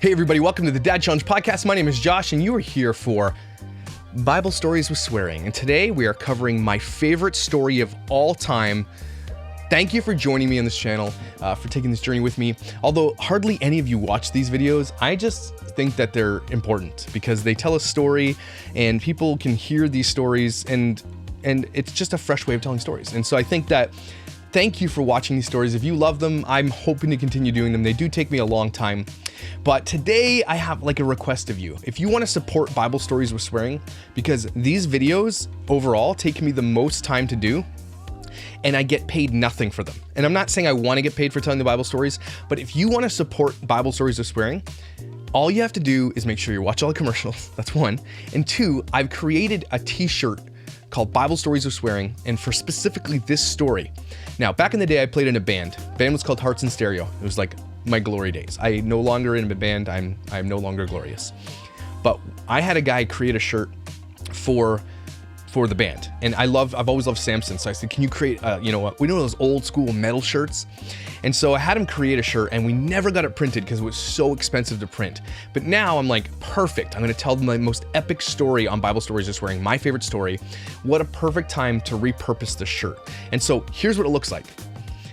Hey everybody, welcome to the Dad Challenge Podcast. My name is Josh and you are here for Bible Stories with Swearing. And today we are covering my favorite story of all time. Thank you for joining me on this channel, for taking this journey with me. Although hardly any of you watch these videos, I just think that they're important because they tell a story and people can hear these stories and it's just a fresh way of telling stories. And so I think that thank you for watching these stories. If you love them, I'm hoping to continue doing them. They do take me a long time. But today I have like a request of you. If you want to support Bible Stories with Swearing, because these videos overall take me the most time to do, and I get paid nothing for them. And I'm not saying I want to get paid for telling the Bible stories, but if you want to support Bible Stories with Swearing, all you have to do is make sure you watch all the commercials. That's one. And two, I've created a t-shirt called Bible Stories with Swearing, and for specifically this story. Now, back in the day, I played in a band. The band was called Hearts and Stereo. It was like my glory days. I no longer in a band. I'm no longer glorious. But I had a guy create a shirt for the band, and I've always loved Samson. So I said, can you create we know those old school metal shirts? And so I had him create a shirt, and we never got it printed because it was so expensive to print. But now I'm like, perfect. I'm going to tell them my most epic story on Bible Stories with Swearing, my favorite story. What a perfect time to repurpose the shirt. And so here's what it looks like.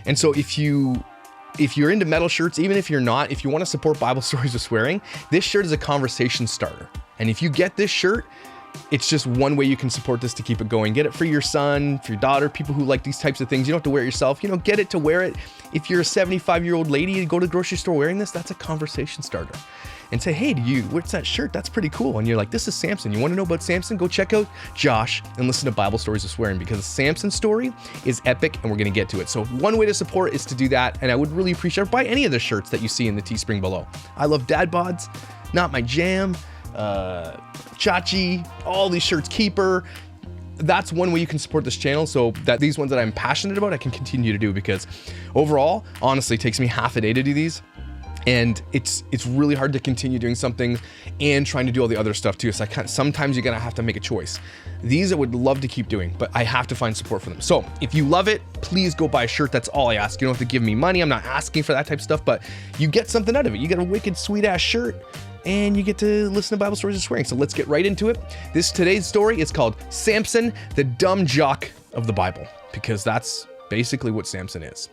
And so if you're into metal shirts, even if you're not, if you want to support Bible Stories with Swearing, this shirt is a conversation starter. And if you get this shirt, it's just one way you can support this to keep it going. Get it for your son, for your daughter, people who like these types of things. You don't have to wear it yourself. Get it to wear it. If you're a 75-year-old lady, you go to the grocery store wearing this, that's a conversation starter. And say, hey, what's that shirt? That's pretty cool. And you're like, this is Samson. You want to know about Samson? Go check out Josh and listen to Bible Stories with Swearing, because the Samson story is epic and we're going to get to it. So one way to support is to do that. And I would really appreciate it. Buy any of the shirts that you see in the Teespring below. I love dad bods, Not My Jam, Chachi, all these shirts, Keeper. That's one way you can support this channel, so that these ones that I'm passionate about, I can continue to do, because overall, honestly, it takes me half a day to do these. And it's really hard to continue doing something and trying to do all the other stuff too. So sometimes you're gonna have to make a choice. These I would love to keep doing, but I have to find support for them. So if you love it, please go buy a shirt. That's all I ask. You don't have to give me money. I'm not asking for that type of stuff, but you get something out of it. You get a wicked sweet ass shirt and you get to listen to Bible Stories with Swearing. So let's get right into it. Today's story is called Samson, the dumb jock of the Bible, because that's basically what Samson is.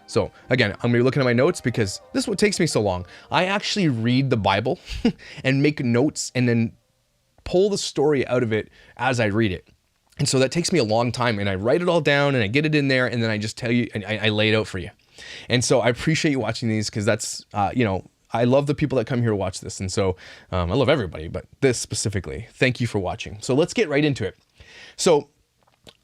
So again, I'm gonna be looking at my notes because this is what takes me so long. I actually read the Bible and make notes and then pull the story out of it as I read it. And so that takes me a long time, and I write it all down and I get it in there, and then I just tell you, and I lay it out for you. And so I appreciate you watching these, because that's, I love the people that come here to watch this. And so I love everybody, but this specifically, thank you for watching. So let's get right into it. So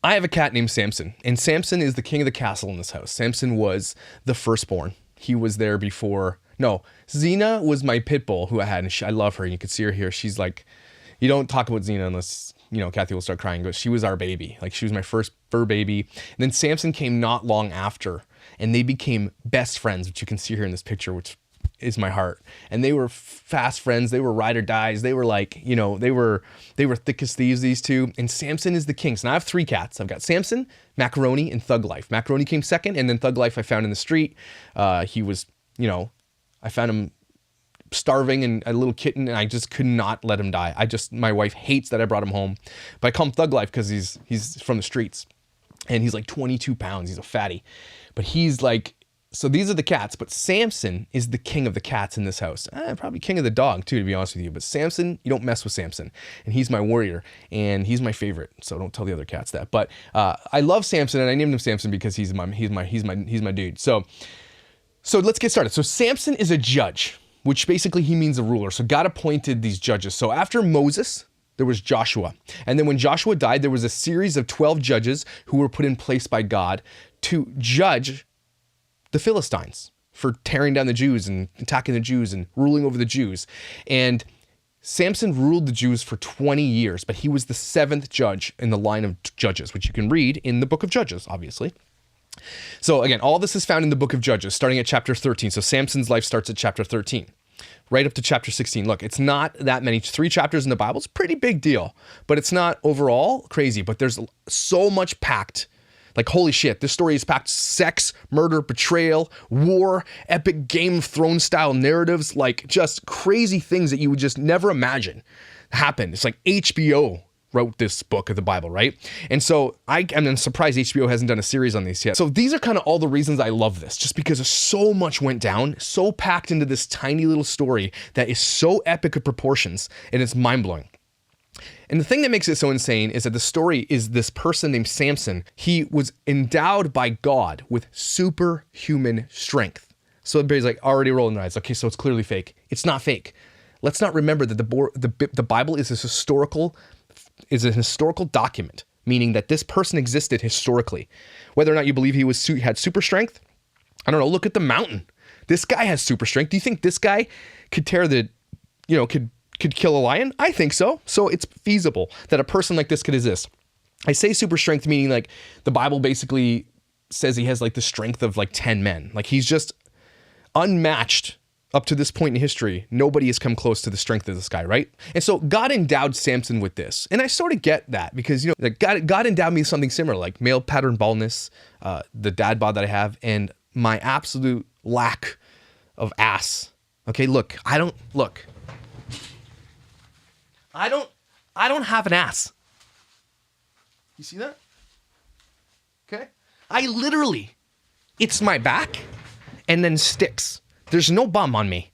I have a cat named Samson, and Samson is the king of the castle in this house. Samson was the firstborn. He was there before. No, Xena was my pit bull who I had, and I love her. You can see her here. She's like, you don't talk about Xena unless, Kathy will start crying, but she was our baby. Like, she was my first fur baby. And then Samson came not long after, and they became best friends, which you can see here in this picture, which is my heart. And they were fast friends. They were ride or dies. They were like, they were thick as thieves, these two. And Samson is the king. So now I have three cats. I've got Samson, Macaroni, and Thug Life. Macaroni came second, and then Thug Life I found in the street. He was, I found him starving and a little kitten, and I just could not let him die. My wife hates that I brought him home, but I call him Thug Life because he's from the streets, and he's like 22 pounds. He's a fatty, but he's like, so these are the cats, but Samson is the king of the cats in this house. Probably king of the dog too, to be honest with you. But Samson, you don't mess with Samson, and he's my warrior, and he's my favorite. So don't tell the other cats that. But I love Samson, and I named him Samson because he's my dude. So let's get started. So Samson is a judge, which basically he means a ruler. So God appointed these judges. So after Moses, there was Joshua, and then when Joshua died, there was a series of 12 judges who were put in place by God to judge the Philistines for tearing down the Jews and attacking the Jews and ruling over the Jews. And Samson ruled the Jews for 20 years, but he was the 7th judge in the line of judges, which you can read in the book of Judges, obviously. So again, all this is found in the book of Judges, starting at chapter 13. So Samson's life starts at chapter 13, right up to chapter 16. Look, it's not that many, 3 chapters in the Bible. It's a pretty big deal, but it's not overall crazy, but there's so much packed Like, holy shit, this story is packed sex, murder, betrayal, war, epic Game of Thrones style narratives, like just crazy things that you would just never imagine happen. It's like HBO wrote this book of the Bible, right? And so I'm surprised HBO hasn't done a series on these yet. So these are kind of all the reasons I love this, just because so much went down, so packed into this tiny little story that is so epic of proportions, and it's mind-blowing. And the thing that makes it so insane is that the story is this person named Samson. He was endowed by God with superhuman strength. So everybody's like already rolling their eyes. Okay, so it's clearly fake. It's not fake. Let's not remember that the Bible is a historical document, meaning that this person existed historically. Whether or not you believe he had super strength, I don't know. Look at the mountain. This guy has super strength. Do you think this guy could could kill a lion? I think so. So it's feasible that a person like this could exist. I say super strength meaning like the Bible basically says he has like the strength of like 10 men. Like he's just unmatched up to this point in history. Nobody has come close to the strength of this guy, right? And so God endowed Samson with this. And I sort of get that because, like God endowed me with something similar, like male pattern baldness, the dad bod that I have, and my absolute lack of ass. Okay, look, I don't have an ass. You see that? Okay. I literally, it's my back and then sticks. There's no bum on me.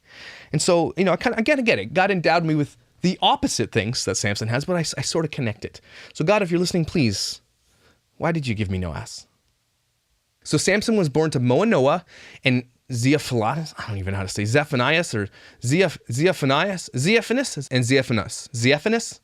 And so, I get it. God endowed me with the opposite things that Samson has, but I sort of connect it. So God, if you're listening, please, why did you give me no ass? So Samson was born to Manoah and Zephaniah, I don't even know how to say Zephanias or Zephanias and Zephanias.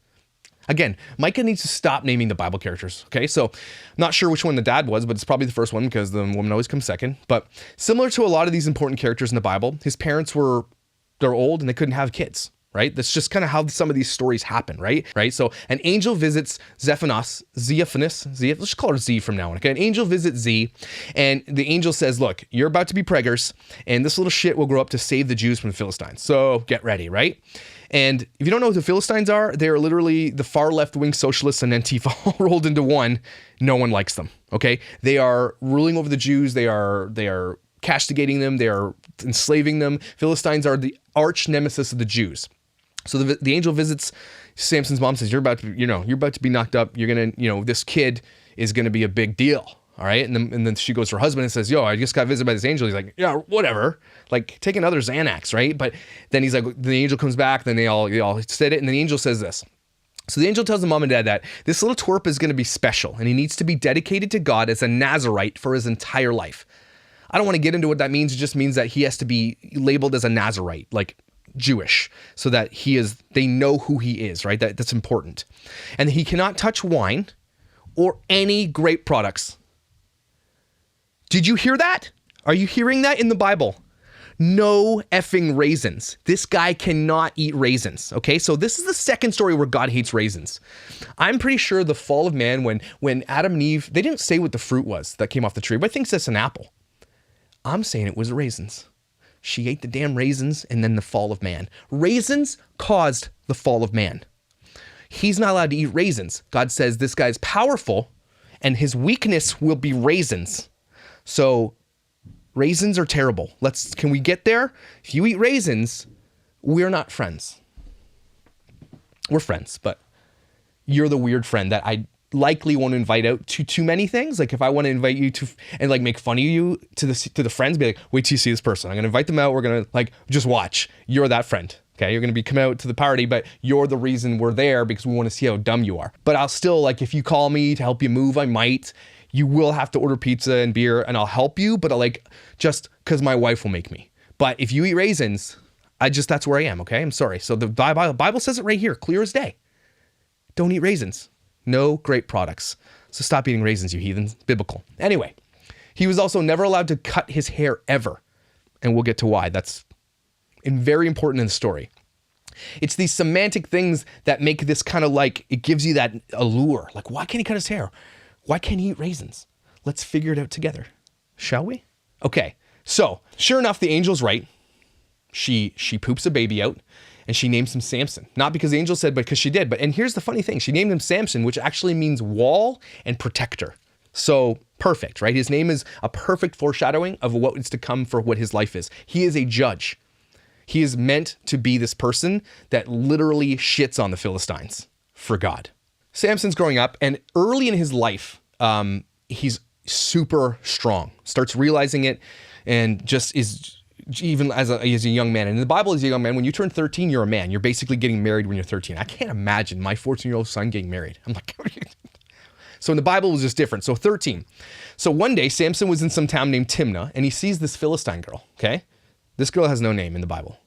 Again, Micah needs to stop naming the Bible characters, okay? So, not sure which one the dad was, but it's probably the first one because the woman always comes second. But similar to a lot of these important characters in the Bible, his parents they're old and they couldn't have kids, right? That's just kind of how some of these stories happen, right? So an angel visits Zephanias, let's just call her Z from now on, okay? An angel visits Z, and the angel says, look, you're about to be preggers, and this little shit will grow up to save the Jews from the Philistines. So get ready, right? And if you don't know what the Philistines are, they're literally the far left-wing socialists and Antifa all rolled into one. No one likes them, okay? They are ruling over the Jews. They are castigating them. They are enslaving them. Philistines are the arch nemesis of the Jews. So the angel visits Samson's mom, says, you're about to be knocked up. You're going to, this kid is going to be a big deal. All right. And then she goes to her husband and says, yo, I just got visited by this angel. He's like, yeah, whatever. Like, take another Xanax, right? But then he's like, the angel comes back, then they all said it. And then the angel says this. So the angel tells the mom and dad that this little twerp is going to be special and he needs to be dedicated to God as a Nazarite for his entire life. I don't want to get into what that means. It just means that he has to be labeled as a Nazarite, like Jewish, so that they know who he is, right? That's important. And he cannot touch wine or any grape products. Did you hear that? Are you hearing that in the Bible? No effing raisins. This guy cannot eat raisins. Okay, so this is the second story where God hates raisins. I'm pretty sure the fall of man, when Adam and Eve, they didn't say what the fruit was that came off the tree, but I think that's an apple. I'm saying it was raisins. She ate the damn raisins and then the fall of man. Raisins caused the fall of man. He's not allowed to eat raisins. God says this guy's powerful and his weakness will be raisins. So raisins are terrible. Can we get there? If you eat raisins, we're not friends. We're friends, but you're the weird friend that I likely won't invite out to too many things. Like if I want to invite you to and like make fun of you to the friends, be like, wait till you see this person. I'm gonna invite them out. We're gonna like just watch. You're that friend. Okay, you're gonna be coming out to the party, but you're the reason we're there because we want to see how dumb you are. But I'll still, like, if you call me to help you move, I might. You will have to order pizza and beer and I'll help you, but just because my wife will make me. But if you eat raisins, that's where I am, okay? I'm sorry. So the Bible says it right here, clear as day. Don't eat raisins. No grape products. So stop eating raisins, you heathens. Biblical. Anyway, he was also never allowed to cut his hair ever. And we'll get to why. That's very important in the story. It's these semantic things that make this kind of like, it gives you that allure. Like, why can't he cut his hair? Why can't he eat raisins? Let's figure it out together. Shall we? Okay. So sure enough, the angel's right. She poops a baby out and she names him Samson. Not because the angel said, but because she did. And here's the funny thing. She named him Samson, which actually means wall and protector. So perfect, right? His name is a perfect foreshadowing of what is to come for what his life is. He is a judge. He is meant to be this person that literally shits on the Philistines for God. Samson's growing up, and early in his life, he's super strong, starts realizing it, and just is, even as a young man. And in the Bible, as a young man, when you turn 13, you're a man. You're basically getting married when you're 13. I can't imagine my 14-year-old son getting married. I'm like, so in the Bible, it was just different. So 13. So one day, Samson was in some town named Timnah, and he sees this Philistine girl, okay? This girl has no name in the Bible.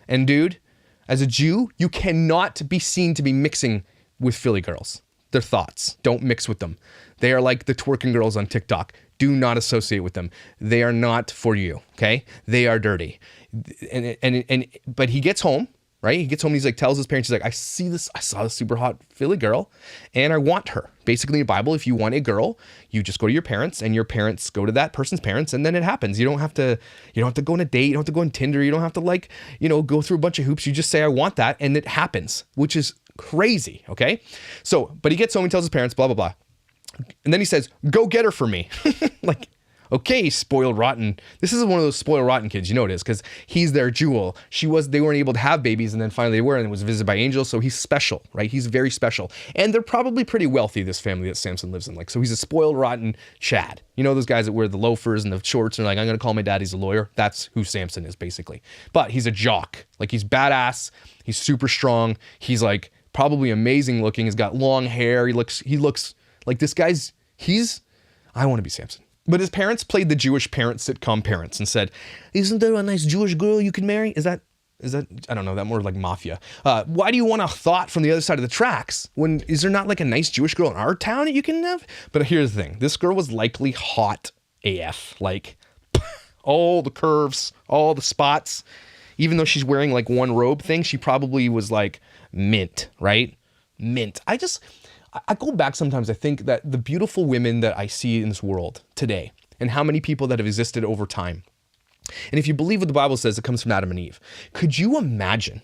And dude, as a Jew, you cannot be seen to be mixing with Philly girls. Their thoughts. Don't mix with them. They are like the twerking girls on TikTok. Do not associate with them. They are not for you, okay? They are dirty. But he gets home, right? He gets home, he's like, tells his parents, he's like, I saw this super hot Philly girl, and I want her. Basically, in the Bible, if you want a girl, you just go to your parents, and your parents go to that person's parents, and then it happens. You don't have to go on a date, you don't have to go on Tinder, you don't have to go through a bunch of hoops. You just say, I want that, and it happens, which is crazy, okay? So, but he gets home, he tells his parents, blah, blah, blah. And then he says, go get her for me. Like, okay, spoiled rotten. This is one of those spoiled rotten kids, you know it is, because he's their jewel. They weren't able to have babies, and then finally they were, and it was visited by angels, so he's special, right? He's very special. And they're probably pretty wealthy, this family that Samson lives in. Like, so he's a spoiled rotten Chad. You know those guys that wear the loafers and the shorts and are like, I'm going to call my dad, he's a lawyer? That's who Samson is, basically. But he's a jock. Like, he's badass. He's super strong. He's like probably amazing looking. He's got long hair. He looks like this guy's, I want to be Samson. But his parents played the Jewish sitcom parents and said, isn't there a nice Jewish girl you can marry? Is that, I don't know, that more like mafia. Why do you want a thought from the other side of the tracks? Is there not like a nice Jewish girl in our town that you can have? But here's the thing. This girl was likely hot AF. Like, all the curves, all the spots. Even though she's wearing like one robe thing, she probably was like mint, right? Mint. I go back sometimes, I think that the beautiful women that I see in this world today, and how many people that have existed over time. And if you believe what the Bible says, it comes from Adam and Eve. Could you imagine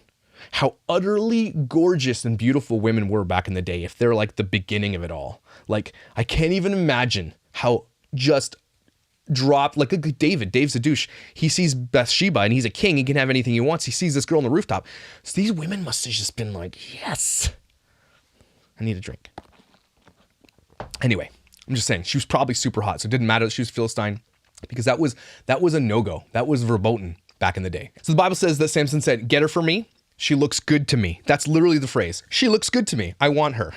how utterly gorgeous and beautiful women were back in the day if they're like the beginning of it all? Like, I can't even imagine how just dropped, like Dave's a douche. He sees Bathsheba and he's a king. He can have anything he wants. He sees this girl on the rooftop. So these women must have just been like, yes, I need a drink. Anyway, I'm just saying she was probably super hot. So it didn't matter that she was Philistine, because that was a no-go. That was verboten back in the day. So the Bible says that Samson said, get her for me. She looks good to me. That's literally the phrase. She looks good to me. I want her.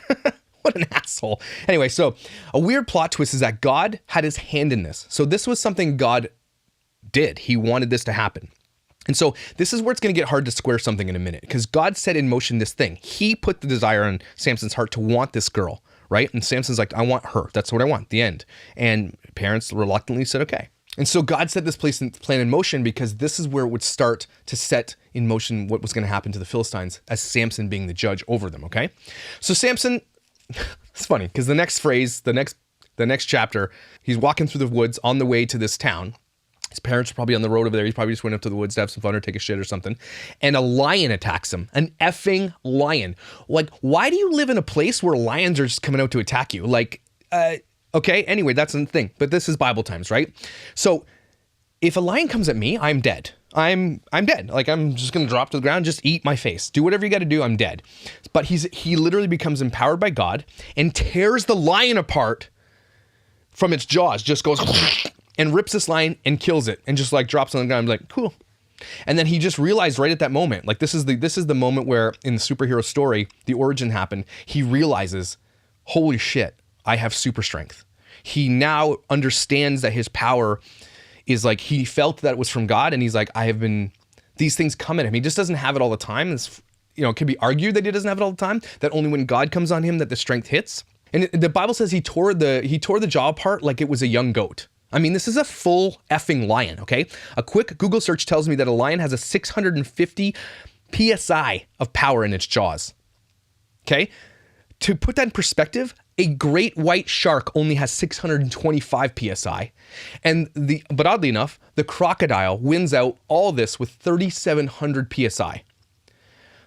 What an asshole. Anyway, so a weird plot twist is that God had his hand in this. So this was something God did. He wanted this to happen. And so this is where it's going to get hard to square something in a minute, because God set in motion this thing. He put the desire in Samson's heart to want this girl, right? And Samson's like, I want her. That's what I want. The end. And parents reluctantly said, okay. And so God set this plan in motion, because this is where it would start to set in motion what was going to happen to the Philistines, as Samson being the judge over them, okay? So Samson, it's funny, because the next phrase, the next chapter, he's walking through the woods on the way to this town. His parents are probably on the road over there. He probably just went up to the woods to have some fun or take a shit or something. And a lion attacks him. An effing lion. Like, why do you live in a place where lions are just coming out to attack you? Like, okay, anyway, that's the thing. But this is Bible times, right? So if a lion comes at me, I'm dead. I'm dead. Like, I'm just going to drop to the ground, just eat my face. Do whatever you got to do, I'm dead. But he literally becomes empowered by God and tears the lion apart from its jaws, just goes and rips this lion and kills it and just like drops on the ground. I'm like, cool. And then he just realized right at that moment, like this is the moment where in the superhero story, the origin happened. He realizes, holy shit, I have super strength. He now understands that his power is like, he felt that it was from God, and he's like, these things come at him. He just doesn't have it all the time. It's, it could be argued that he doesn't have it all the time, that only when God comes on him that the strength hits. And the Bible says he tore the jaw apart like it was a young goat. I mean, this is a full effing lion, okay? A quick Google search tells me that a lion has a 650 PSI of power in its jaws, okay? To put that in perspective, a great white shark only has 625 PSI. But oddly enough, the crocodile wins out all this with 3,700 PSI.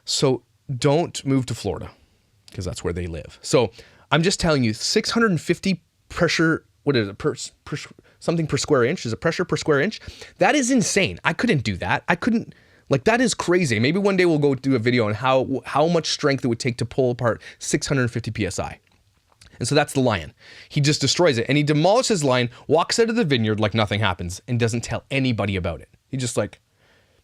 So don't move to Florida, because that's where they live. So I'm just telling you, 650 pressure what is it, something per square inch? Is it pressure per square inch? That is insane. I couldn't do that. I couldn't, like, that is crazy. Maybe one day we'll go do a video on how much strength it would take to pull apart 650 PSI. And so that's the lion. He just destroys it, and he demolishes the lion, walks out of the vineyard like nothing happens, and doesn't tell anybody about it. He just like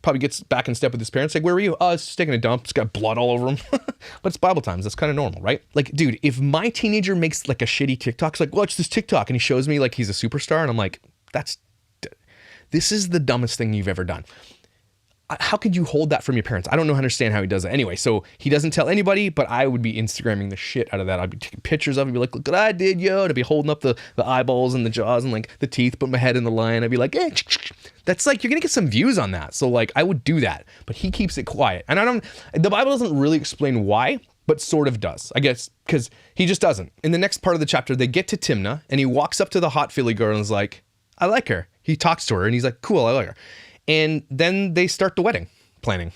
probably gets back in step with his parents. Like, where were you? Oh, it's just taking a dump. It's got blood all over him. But it's Bible times. That's kind of normal, right? Like, dude, if my teenager makes like a shitty TikTok, it's like, watch this TikTok, and he shows me like he's a superstar, and I'm like, this is the dumbest thing you've ever done. How could you hold that from your parents? I don't understand how he does it. Anyway, so he doesn't tell anybody, but I would be Instagramming the shit out of that. I'd be taking pictures of it and be like, look what I did, yo. To be holding up the eyeballs and the jaws and like the teeth, put my head in the lion. I'd be like, hey, that's like, you're going to get some views on that. So like, I would do that, but he keeps it quiet. And the Bible doesn't really explain why, but sort of does, I guess, because he just doesn't. In the next part of the chapter, they get to Timnah, and he walks up to the hot Philly girl and is like, I like her. He talks to her and he's like, cool, I like her. And then they start the wedding planning.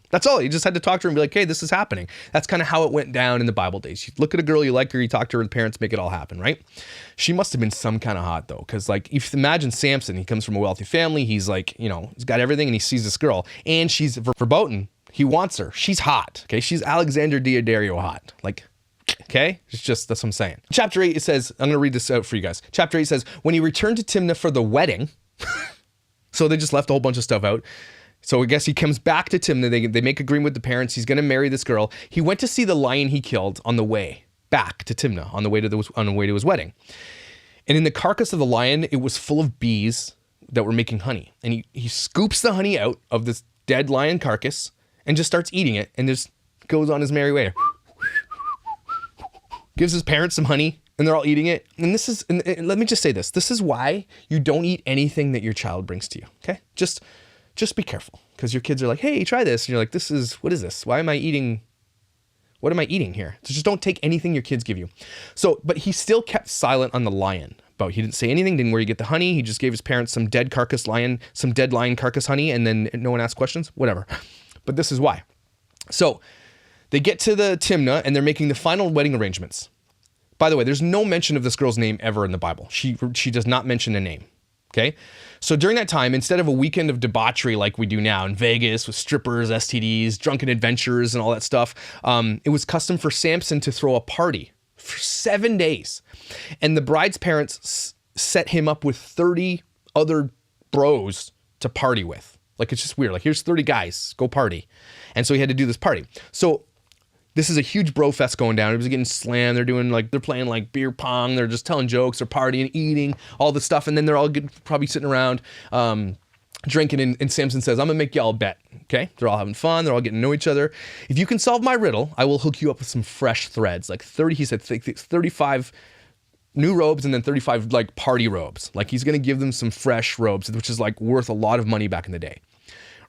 That's all. You just had to talk to her and be like, hey, this is happening. That's kind of how it went down in the Bible days. You look at a girl, you like her, you talk to her, the parents make it all happen, right? She must have been some kind of hot though. Cause like, if you imagine Samson, he comes from a wealthy family. He's like, you know, he's got everything, and he sees this girl, and she's verboten. He wants her. She's hot. Okay. She's Alexander Diodario hot. Like, okay. It's just, that's what I'm saying. Chapter 8, it says, I'm going to read this out for you guys. Chapter 8 says, when he returned to Timnah for the wedding, so they just left a whole bunch of stuff out. So I guess he comes back to Timnah. They make agreement with the parents. He's going to marry this girl. He went to see the lion he killed on the way back to Timnah, on the way to his wedding. And in the carcass of the lion, it was full of bees that were making honey. And he scoops the honey out of this dead lion carcass and just starts eating it, and just goes on his merry way. Gives his parents some honey, and they're all eating it. And let me just say this. This is why you don't eat anything that your child brings to you, okay? Just be careful, because your kids are like, hey, try this. And you're like, what is this? What am I eating here? So just don't take anything your kids give you. So, but he still kept silent on the lion. He didn't say anything, didn't where you get the honey. He just gave his parents some dead lion carcass honey, and then no one asked questions, whatever. But this is why. So they get to the Timnah, and they're making the final wedding arrangements. By the way, there's no mention of this girl's name ever in the Bible. She does not mention a name. Okay. So during that time, instead of a weekend of debauchery like we do now in Vegas with strippers, STDs, drunken adventures, and all that stuff, it was custom for Samson to throw a party for 7 days. And the bride's parents set him up with 30 other bros to party with. Like, it's just weird. Like, here's 30 guys, go party. And so he had to do this party. So this is a huge bro fest going down. It was getting slammed. They're playing like beer pong. They're just telling jokes. They're partying, eating, all this stuff. And then they're all probably sitting around drinking. And Samson says, I'm going to make y'all a bet. Okay. They're all having fun. They're all getting to know each other. If you can solve my riddle, I will hook you up with some fresh threads. Like 30, he said, 35 new robes, and then 35 like party robes. Like, he's going to give them some fresh robes, which is like worth a lot of money back in the day.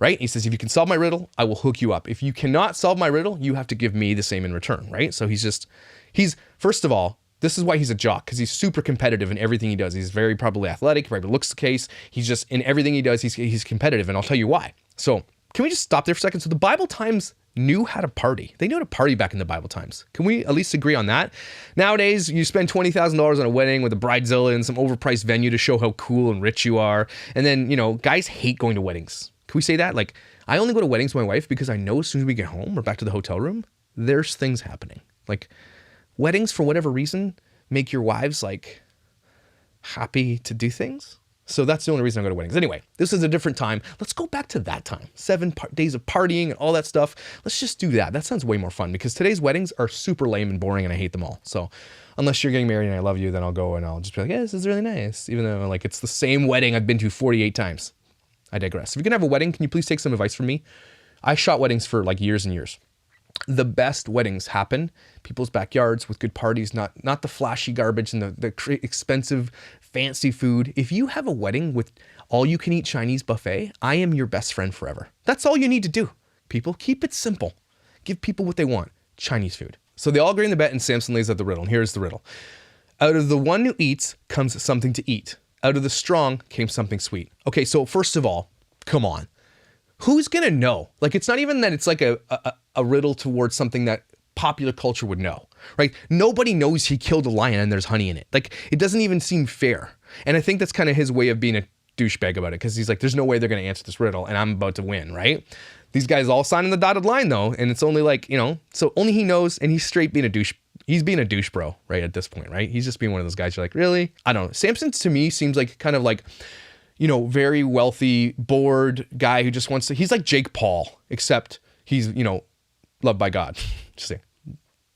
Right? He says, if you can solve my riddle, I will hook you up. If you cannot solve my riddle, you have to give me the same in return. Right? So he's first of all, this is why he's a jock, because he's super competitive in everything he does. He's very probably athletic, probably looks the case. He's just, in everything he does, he's competitive, and I'll tell you why. So can we just stop there for a second? So the Bible times knew how to party. They knew how to party back in the Bible times. Can we at least agree on that? Nowadays, you spend $20,000 on a wedding with a bridezilla and some overpriced venue to show how cool and rich you are. And then, guys hate going to weddings. Can we say that? Like, I only go to weddings with my wife because I know as soon as we get home or back to the hotel room, there's things happening. Like, weddings, for whatever reason, make your wives like happy to do things. So that's the only reason I go to weddings. Anyway, this is a different time. Let's go back to that time. 7 days of partying and all that stuff. Let's just do that. That sounds way more fun, because today's weddings are super lame and boring, and I hate them all. So unless you're getting married and I love you, then I'll go and I'll just be like, yeah, this is really nice. Even though like it's the same wedding I've been to 48 times. I digress. If you're gonna have a wedding, can you please take some advice from me? I shot weddings for like years and years. The best weddings happen people's backyards with good parties, not the flashy garbage and the expensive fancy food. If you have a wedding with all you can eat Chinese buffet, I am your best friend forever. That's all you need to do. People, keep it simple. Give people what they want, Chinese food. So they all agree in the bet, and Samson lays out the riddle. And here's the riddle. Out of the one who eats comes something to eat. Out of the strong came something sweet. Okay, so first of all, come on. Who's gonna know? Like, it's not even that it's like a riddle towards something that popular culture would know. right? Nobody knows he killed a lion and there's honey in it. Like, it doesn't even seem fair. And I think that's kind of his way of being a douchebag about it, because he's like, there's no way they're going to answer this riddle and I'm about to win, right? These guys all sign on the dotted line though, and it's only like, you know, so only he knows, and he's straight being a douche. He's being a douche bro, right, at this point, right? He's just being one of those guys you're like, really? I don't know. Samson to me seems like kind of like, you know, very wealthy, bored guy who just wants to, he's like Jake Paul, except he's, you know, loved by God. Just saying.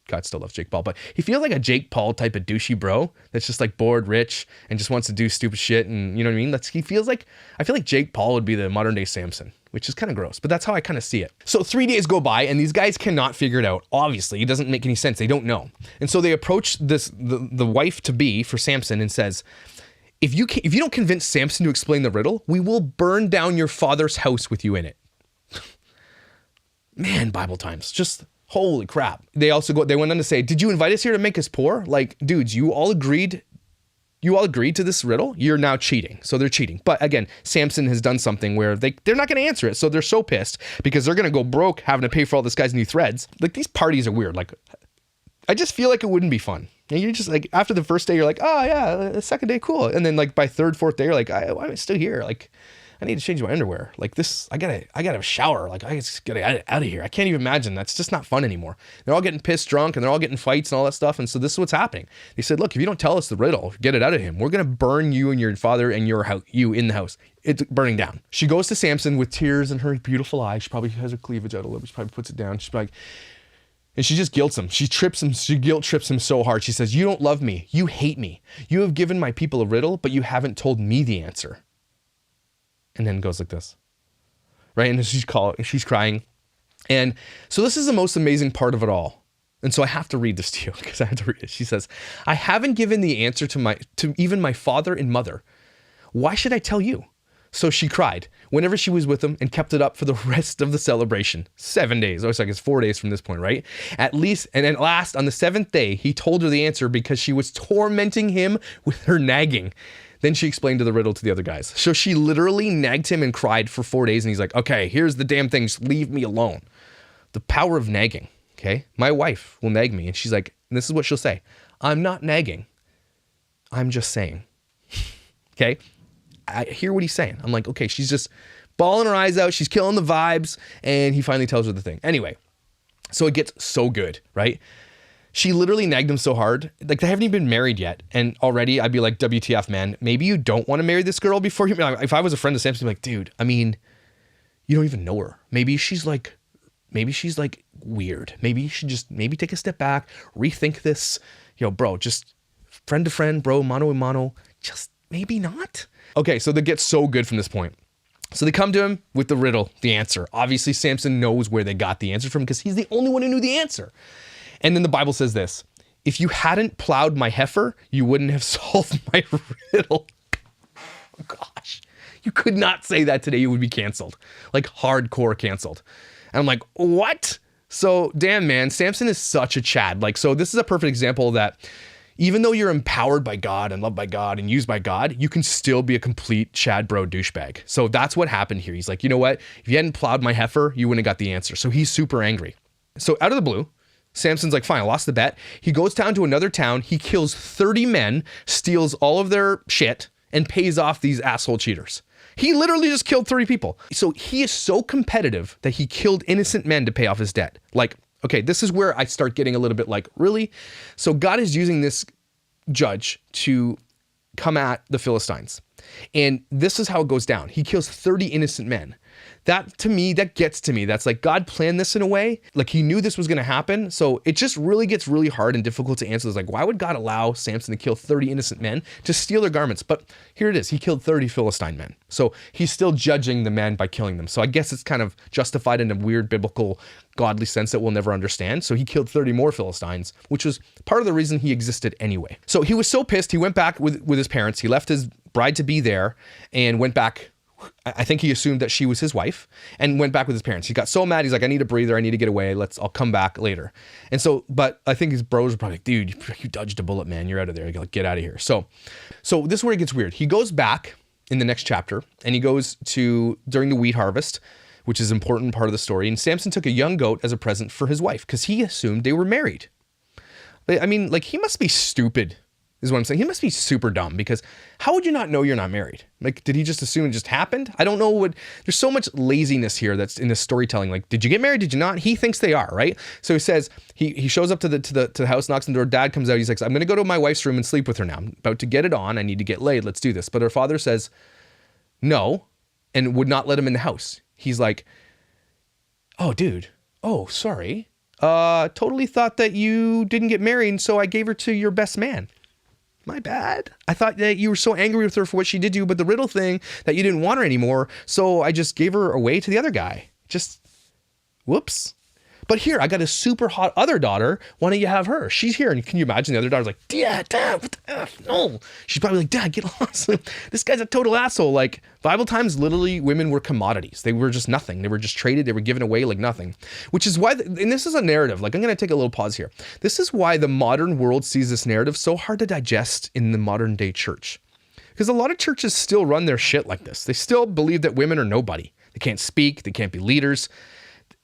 God still loves Jake Paul, but he feels like a Jake Paul type of douchey bro that's just like bored, rich, and just wants to do stupid shit. And you know what I mean? He feels like, I feel like Jake Paul would be the modern day Samson, which is kind of gross, but that's how I kind of see it. So 3 days go by and these guys cannot figure it out. Obviously, it doesn't make any sense. They don't know. And so they approach the wife to be for Samson and says, if you don't convince Samson to explain the riddle, we will burn down your father's house with you in it. Man, Bible times, just holy crap. They went on to say, did you invite us here to make us poor? Like, dudes, you all agreed to this riddle. You're now cheating. So they're cheating. But again, Samson has done something where they're not going to answer it. So they're so pissed because they're going to go broke having to pay for all this guy's new threads. Like, these parties are weird. Like, I just feel like it wouldn't be fun. And you're just like, after the first day, you're like, oh yeah, the second day, cool. And then like by third, fourth day, you're like, why am I still here? Like, I need to change my underwear. Like this, I gotta have a shower. Like, I just gotta out of here. I can't even imagine. That's just not fun anymore. They're all getting pissed drunk and they're all getting fights and all that stuff. And so this is what's happening. They said, look, if you don't tell us the riddle, get it out of him, we're going to burn you and your father and your house, you in the house. It's burning down. She goes to Samson with tears in her beautiful eyes. She probably has her cleavage out a little bit. She probably puts it down. She's like, and she just guilts him. She guilt trips him so hard. She says, you don't love me. You hate me. You have given my people a riddle, but you haven't told me the answer. And then goes like this, right? And she's crying. And so this is the most amazing part of it all. And so I have to read this to you because I have to read it. She says, I haven't given the answer to even my father and mother. Why should I tell you? So she cried whenever she was with him and kept it up for the rest of the celebration. 7 days. Oh, it's like it's 4 days from this point, right? At last, on the seventh day, he told her the answer because she was tormenting him with her nagging. Then she explained the riddle to the other guys. So she literally nagged him and cried for 4 days. And he's like, okay, here's the damn thing. Just leave me alone. The power of nagging. Okay. My wife will nag me. And she's like, and this is what she'll say. I'm not nagging. I'm just saying. Okay. I hear what he's saying. I'm like, okay, she's just bawling her eyes out. She's killing the vibes. And he finally tells her the thing. Anyway, so it gets so good, right? She literally nagged him so hard. Like, they haven't even been married yet. And already I'd be like, WTF, man, maybe you don't want to marry this girl before you, if I was a friend of Samson, I'd be like, dude, I mean, you don't even know her. Maybe she's like weird. Maybe you should just take a step back, rethink this, bro, just friend to friend, bro, mano a mano, just maybe not. Okay. So that gets so good from this point. So they come to him with the riddle, the answer. Obviously Samson knows where they got the answer from because he's the only one who knew the answer. And then the Bible says this, if you hadn't plowed my heifer, you wouldn't have solved my riddle. Oh gosh, you could not say that today. You would be canceled, like hardcore canceled. And I'm like, what? So damn, man, Samson is such a Chad. Like, so this is a perfect example that even though you're empowered by God and loved by God and used by God, you can still be a complete Chad bro douchebag. So that's what happened here. He's like, you know what? If you hadn't plowed my heifer, you wouldn't have got the answer. So he's super angry. So out of the blue, Samson's like, fine, I lost the bet. He goes down to another town. He kills 30 men, steals all of their shit, and pays off these asshole cheaters. He literally just killed 30 people. So he is so competitive that he killed innocent men to pay off his debt. Like, okay, this is where I start getting a little bit like, really? So God is using this judge to come at the Philistines. And this is how it goes down. He kills 30 innocent men. That to me, that gets to me. That's like God planned this in a way, like he knew this was going to happen. So it just really gets really hard and difficult to answer. It's like, why would God allow Samson to kill 30 innocent men to steal their garments? But here it is. He killed 30 Philistine men. So he's still judging the men by killing them. So I guess it's kind of justified in a weird biblical godly sense that we'll never understand. So he killed 30 more Philistines, which was part of the reason he existed anyway. So he was so pissed. He went back with his parents. He left his bride to be there and went back. I think he assumed that she was his wife and went back with his parents. He got so mad. He's like, I need a breather. I need to get away. I'll come back later. And so, but I think his bros were probably like, dude, you dodged a bullet, man. You're out of there. You get out of here. So this is where it gets weird. He goes back in the next chapter and he goes to during the wheat harvest, which is an important part of the story. And Samson took a young goat as a present for his wife because he assumed they were married. I mean, like, he must be stupid, is what I'm saying. He must be super dumb, because how would you not know you're not married? Like, did he just assume it just happened? I don't know what, there's so much laziness here that's in this storytelling. Like, did you get married? Did you not? He thinks they are, right? So he says, he shows up to the house, knocks on the door. Dad comes out. He's like, I'm going to go to my wife's room and sleep with her now. I'm about to get it on. I need to get laid. Let's do this. But her father says no, and would not let him in the house. He's like, oh, dude. Oh, sorry. Totally thought that you didn't get married, and so I gave her to your best man. My bad. I thought that you were so angry with her for what she did to you, but the Riddle thing, that you didn't want her anymore, so I just gave her away to the other guy. Just, whoops. But here, I got a super hot other daughter. Why don't you have her? She's here. And can you imagine the other daughter's like, Dad, what the F? No. She's probably like, Dad, get lost. This guy's a total asshole. Like, Bible times, literally, women were commodities. They were just nothing. They were just traded. They were given away like nothing. Which is why, and this is a narrative. Like, I'm going to take a little pause here. This is why the modern world sees this narrative so hard to digest in the modern day church. Because a lot of churches still run their shit like this. They still believe that women are nobody. They can't speak. They can't be leaders.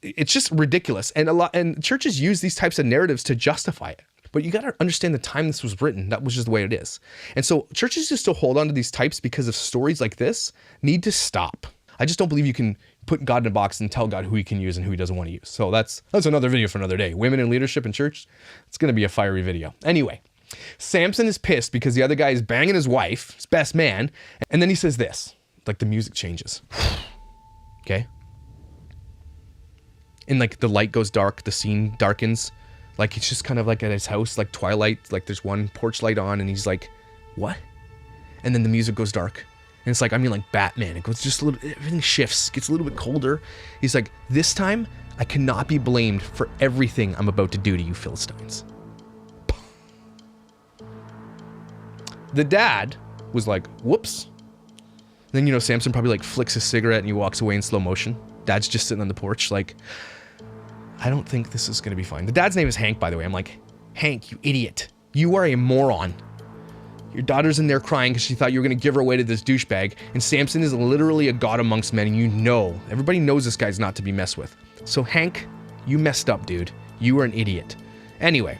It's just ridiculous. And churches use these types of narratives to justify it. But you got to understand the time this was written. That was just the way it is. And so churches who still hold on to these types because of stories like this need to stop. I just don't believe you can put God in a box and tell God who he can use and who he doesn't want to use. So that's another video for another day. Women in leadership in church. It's going to be a fiery video. Anyway, Samson is pissed because the other guy is banging his wife, his best man. And then he says this, like the music changes. Okay. And like the light goes dark, the scene darkens. Like it's just kind of like at his house, like twilight, like there's one porch light on and he's like, what? And then the music goes dark. And it's like, I mean like Batman. It goes just a little, everything shifts, gets a little bit colder. He's like, this time I cannot be blamed for everything I'm about to do to you Philistines. The dad was like, whoops. Then, Samson probably like flicks his cigarette and he walks away in slow motion. Dad's just sitting on the porch like, I don't think this is going to be fine. The dad's name is Hank, by the way. I'm like, Hank, you idiot. You are a moron. Your daughter's in there crying because she thought you were going to give her away to this douchebag. And Samson is literally a god amongst men. And everybody knows this guy's not to be messed with. So Hank, you messed up, dude. You are an idiot. Anyway,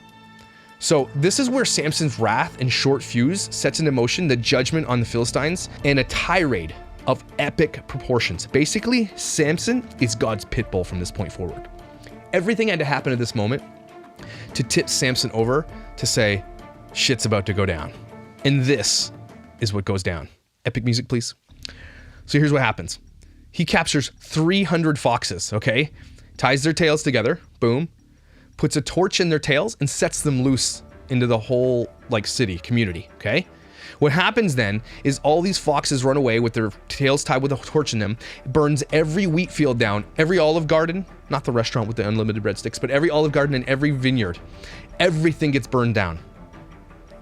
so this is where Samson's wrath and short fuse sets into motion the judgment on the Philistines and a tirade of epic proportions. Basically, Samson is God's pit bull from this point forward. Everything had to happen at this moment to tip Samson over to say, shit's about to go down. And this is what goes down. Epic music, please. So here's what happens. He captures 300 foxes, okay? Ties their tails together, boom. Puts a torch in their tails and sets them loose into the whole city, community, okay? What happens then is all these foxes run away with their tails tied with a torch in them, burns every wheat field down, every olive garden, not the restaurant with the unlimited breadsticks, but every olive garden and every vineyard. Everything gets burned down.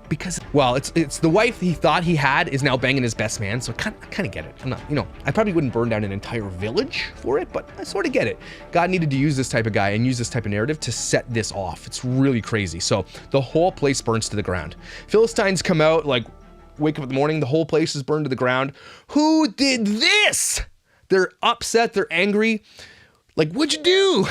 Because, well, it's the wife he thought he had is now banging his best man, so I kind of get it. I'm not, I probably wouldn't burn down an entire village for it, but I sort of get it. God needed to use this type of guy and use this type of narrative to set this off. It's really crazy. So the whole place burns to the ground. Philistines come out, wake up in the morning, the whole place is burned to the ground. Who did this? They're upset, they're angry. What'd you do?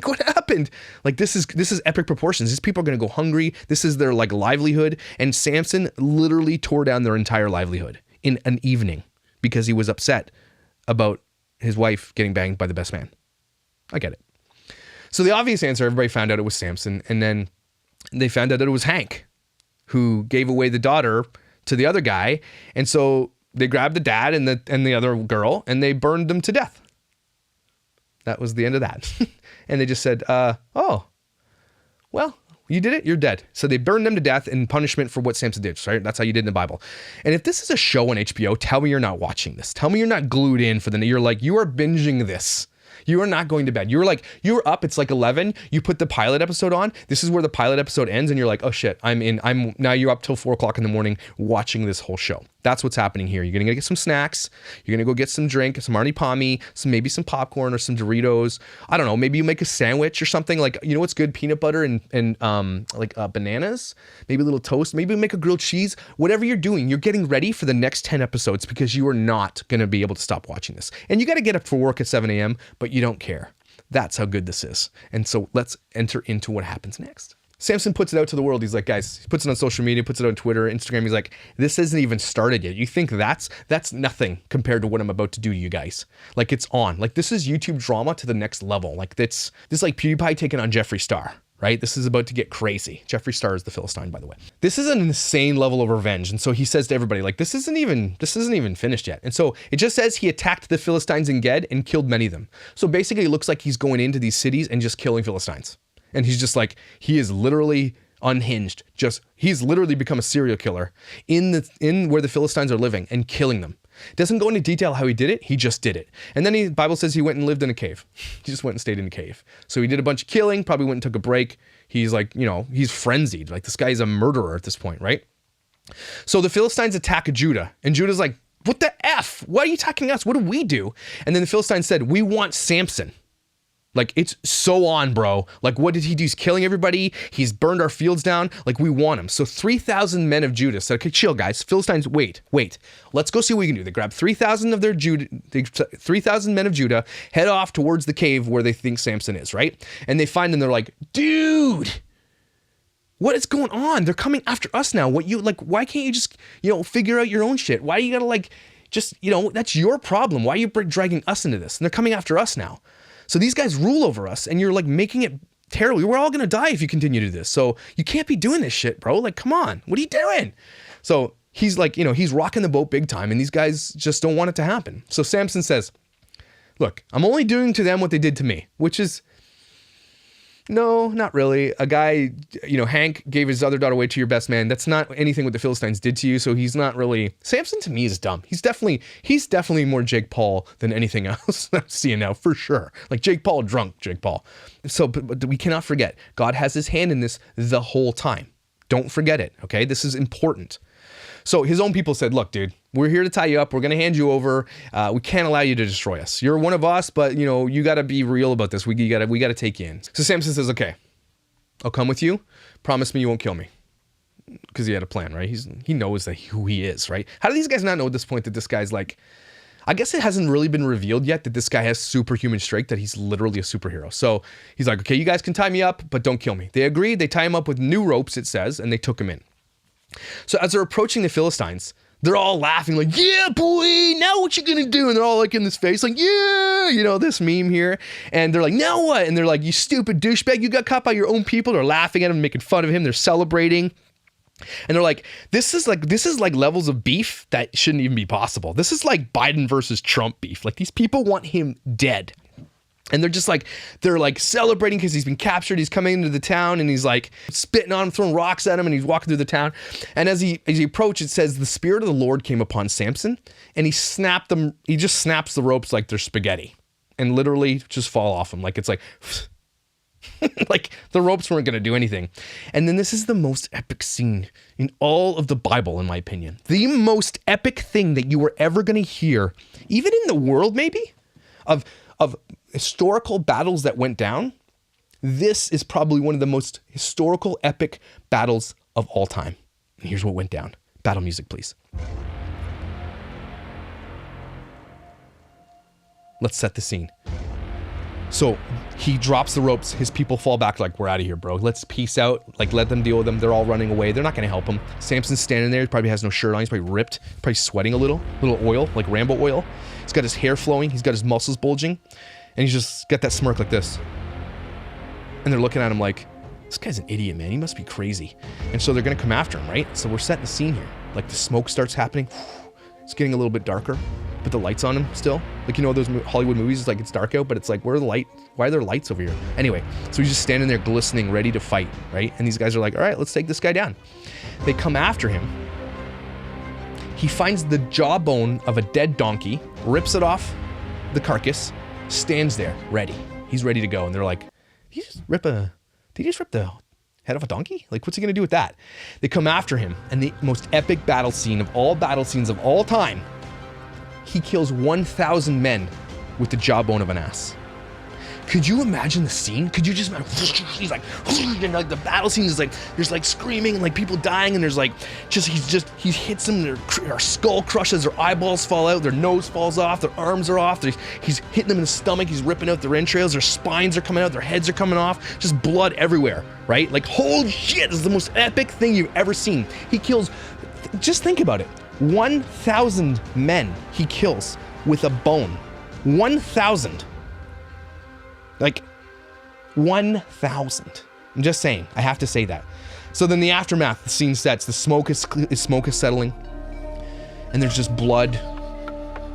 What happened? This is epic proportions. These people are gonna go hungry. This is their livelihood. And Samson literally tore down their entire livelihood in an evening because he was upset about his wife getting banged by the best man. I get it. So the obvious answer, everybody found out it was Samson, and then they found out that it was Hank who gave away the daughter to the other guy. And so they grabbed the dad and the other girl and they burned them to death. That was the end of that. And they just said, oh, well, you did it, you're dead. So they burned them to death in punishment for what Samson did, right? That's how you did in the Bible. And if this is a show on HBO, tell me you're not watching this. Tell me you're not glued in for you are binging this. You are not going to bed. You're up, it's 11. You put the pilot episode on. This is where the pilot episode ends and you're like, oh shit, now you're up till 4 o'clock in the morning watching this whole show. That's what's happening here. You're going to get some snacks. You're going to go get some drink, some Arnie Pommy, maybe some popcorn or some Doritos. I don't know. Maybe you make a sandwich or something what's good? Peanut butter and bananas, maybe a little toast, maybe make a grilled cheese. Whatever you're doing, you're getting ready for the next 10 episodes because you are not going to be able to stop watching this. And you got to get up for work at 7 a.m., but you don't care. That's how good this is. And so let's enter into what happens next. Samson puts it out to the world. He's like, guys, he puts it on social media, puts it on Twitter, Instagram. He's like, this hasn't even started yet. You think that's nothing compared to what I'm about to do to you guys. Like, it's on. Like, this is YouTube drama to the next level. Like, this is like PewDiePie taking on Jeffree Star, right? This is about to get crazy. Jeffree Star is the Philistine, by the way. This is an insane level of revenge. And so he says to everybody, like, this isn't even finished yet. And so it just says he attacked the Philistines in Ged and killed many of them. So basically it looks like he's going into these cities and just killing Philistines. And he's just like, he is literally unhinged. He's literally become a serial killer in where the Philistines are living and killing them. Doesn't go into detail how he did it. He just did it. And then the Bible says he went and lived in a cave. He just went and stayed in a cave. So he did a bunch of killing, probably went and took a break. He's like, he's frenzied. Like, this guy is a murderer at this point, right? So the Philistines attack Judah, and Judah's like, what the F? Why are you attacking us? What do we do? And then the Philistines said, we want Samson. Like, it's so on, bro. Like, what did he do? He's killing everybody. He's burned our fields down. Like, we want him. So 3,000 men of Judah said, okay, chill, guys. Philistines, wait. Let's go see what we can do. They grab 3,000 of 3,000 men of Judah, head off towards the cave where they think Samson is, right? And they find him. They're like, dude, what is going on? They're coming after us now. Why can't you just, figure out your own shit? Why you gotta that's your problem. Why are you dragging us into this? And they're coming after us now. So these guys rule over us, and you're like making it terrible. We're all gonna die if you continue to do this. So you can't be doing this shit, bro. Like, come on, what are you doing? So he's like, he's rocking the boat big time, and these guys just don't want it to happen. So Samson says, look, I'm only doing to them what they did to me, which is, no, not really. A guy, Hank gave his other daughter away to your best man. That's not anything what the Philistines did to you. So he's not really, Samson to me is dumb. He's definitely more Jake Paul than anything else I'm seeing now, for sure. Like Jake Paul, drunk Jake Paul. So, but we cannot forget, God has his hand in this the whole time. Don't forget it, okay? This is important. So his own people said, look, dude, we're here to tie you up. We're going to hand you over. We can't allow you to destroy us. You're one of us, but you got to be real about this. We got to take you in. So Samson says, okay, I'll come with you. Promise me you won't kill me. Because he had a plan, right? He knows who he is, right? How do these guys not know at this point that this guy's like, I guess it hasn't really been revealed yet that this guy has superhuman strength, that he's literally a superhero. So he's like, okay, you guys can tie me up, but don't kill me. They agreed. They tie him up with new ropes, it says, and they took him in. So as they're approaching the Philistines, they're all laughing like, yeah, boy, now what you gonna do? And they're all like in this face like, yeah, this meme here. And they're like, now what? And they're like, you stupid douchebag, you got caught by your own people. They're laughing at him, making fun of him. They're celebrating. And they're like, this is like levels of beef that shouldn't even be possible. This is like Biden versus Trump beef. Like, these people want him dead. And they're like celebrating because he's been captured. He's coming into the town and he's like spitting on him, throwing rocks at him, and he's walking through the town. And as he approached, it says the Spirit of the Lord came upon Samson, and he snapped them. He just snaps the ropes like they're spaghetti, and literally just fall off him. Like, it's like, like the ropes weren't going to do anything. And then this is the most epic scene in all of the Bible, in my opinion. The most epic thing that you were ever going to hear, even in the world, maybe, of historical battles that went down. This is probably one of the most historical, epic battles of all time. And here's what went down. Battle music, please. Let's set the scene. So he drops the ropes. His people fall back like, we're out of here, bro. Let's peace out. Like, let them deal with them. They're all running away. They're not going to help him. Samson's standing there. He probably has no shirt on. He's probably ripped. Probably sweating a little oil, like Rambo oil. He's got his hair flowing. He's got his muscles bulging. And he's just got that smirk like this. And they're looking at him like, this guy's an idiot, man. He must be crazy. And so they're going to come after him, right? So we're setting the scene here. Like, the smoke starts happening. It's getting a little bit darker. Put the lights on him still. Like, those Hollywood movies, it's like it's dark out, but it's like, where are the light? Why are there lights over here? Anyway, so he's just standing there glistening, ready to fight, right? And these guys are like, all right, let's take this guy down. They come after him. He finds the jawbone of a dead donkey, rips it off the carcass, stands there ready. He's ready to go. And they're like, did he just rip the head off a donkey? Like, what's he gonna do with that? They come after him, and the most epic battle scene of all battle scenes of all time, he kills 1,000 men with the jawbone of an ass. Could you imagine the scene? Could you just imagine? He's like, and like the battle scene is like, there's like screaming and like people dying, and there's like, he hits them, their skull crushes, their eyeballs fall out, their nose falls off, their arms are off, he's hitting them in the stomach, he's ripping out their entrails, their spines are coming out, their heads are coming off, just blood everywhere, right? Like, holy shit, this is the most epic thing you've ever seen. He kills, just think about it, 1,000 men he kills with a bone. 1,000. Like, 1,000. I'm just saying, I have to say that. So then the aftermath, the scene sets, the smoke is settling, and there's just blood,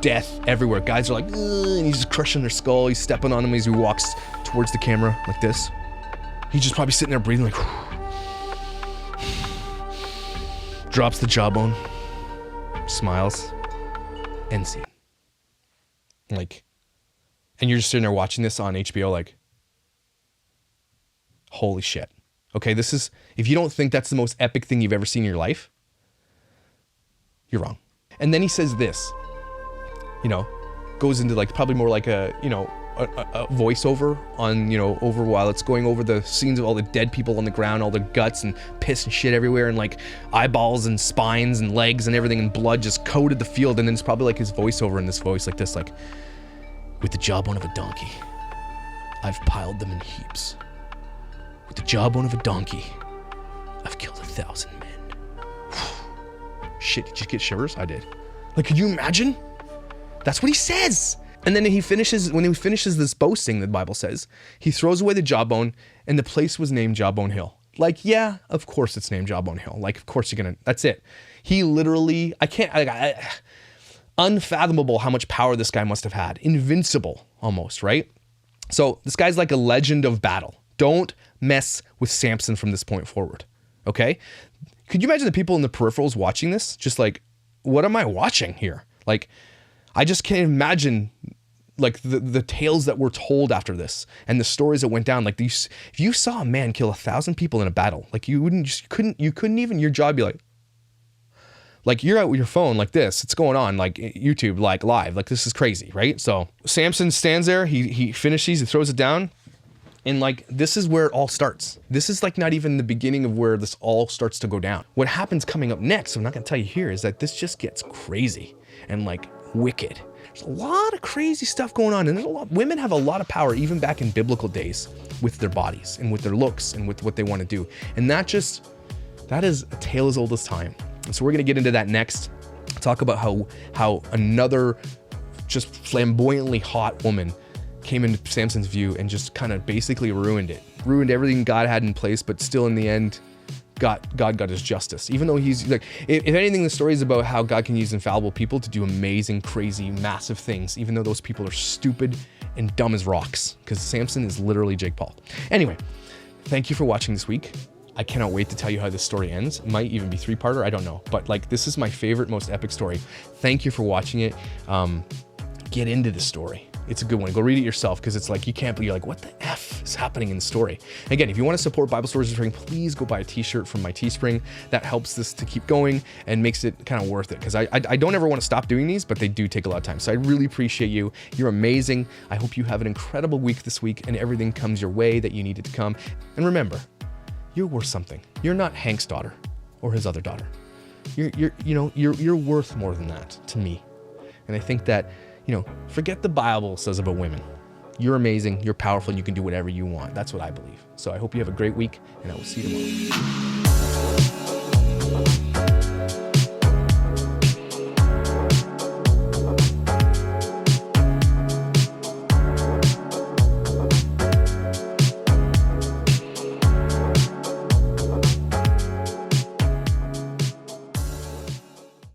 death everywhere. Guys are like, and he's just crushing their skull, he's stepping on him as he walks towards the camera like this. He's just probably sitting there breathing like, drops the jawbone, smiles, end scene. Like, and you're just sitting there watching this on HBO like, holy shit. Okay, this is, if you don't think that's the most epic thing you've ever seen in your life, you're wrong. And then he says this, you know, goes into like probably more like a, you know, a voiceover on, you know, over while it's going over the scenes of all the dead people on the ground, all the guts and piss and shit everywhere, and like eyeballs and spines and legs and everything, and blood just coated the field. And then it's probably like his voiceover in this voice like this, like, with the jawbone of a donkey, I've piled them in heaps. With the jawbone of a donkey, I've killed 1,000 men. Shit, did you get shivers? I did. Like, could you imagine? That's what he says. And then when he finishes this boasting, the Bible says, he throws away the jawbone, and the place was named Jawbone Hill. Like, yeah, of course it's named Jawbone Hill. Like, of course that's it. He literally, unfathomable how much power this guy must have had. Invincible, almost, right? So this guy's like a legend of battle. Don't mess with Samson from this point forward, okay? Could you imagine the people in the peripherals watching this? Just like, what am I watching here? Like, I just can't imagine like the tales that were told after this and the stories that went down. Like, these, if you saw a man kill 1,000 people in a battle, like you couldn't even, your jaw would be like you're out with your phone like this, it's going on like YouTube, like live, like this is crazy, right? So Samson stands there, he finishes, he throws it down, and like, this is where it all starts. This is like not even the beginning of where this all starts to go down. What happens coming up next, I'm not gonna tell you here, is that this just gets crazy and like wicked. There's a lot of crazy stuff going on, and women have a lot of power even back in biblical days with their bodies and with their looks and with what they want to do. And that is a tale as old as time. And so we're gonna get into that next. Talk about how another just flamboyantly hot woman came into Samson's view and just kind of basically ruined everything God had in place, but still in the end, God got his justice. Even though he's like, if anything, the story is about how God can use infallible people to do amazing, crazy, massive things, even though those people are stupid and dumb as rocks, because Samson is literally Jake Paul. Anyway, thank you for watching this week. I cannot wait to tell you how this story ends. It might even be 3-parter, I don't know. But like, this is my favorite, most epic story. Thank you for watching it. Get into the story. It's a good one. Go read it yourself, because it's like, you can't believe, you're like, what the F is happening in the story? Again, if you want to support Bible Stories of Spring, please go buy a t-shirt from my Teespring. That helps this to keep going and makes it kind of worth it, because I don't ever want to stop doing these, but they do take a lot of time. So I really appreciate you. You're amazing. I hope you have an incredible week this week and everything comes your way that you needed to come. And remember, you're worth something. You're not Hank's daughter or his other daughter. You're worth more than that to me. And I think that, forget the Bible says about women. You're amazing, you're powerful, and you can do whatever you want. That's what I believe. So I hope you have a great week, and I will see you tomorrow.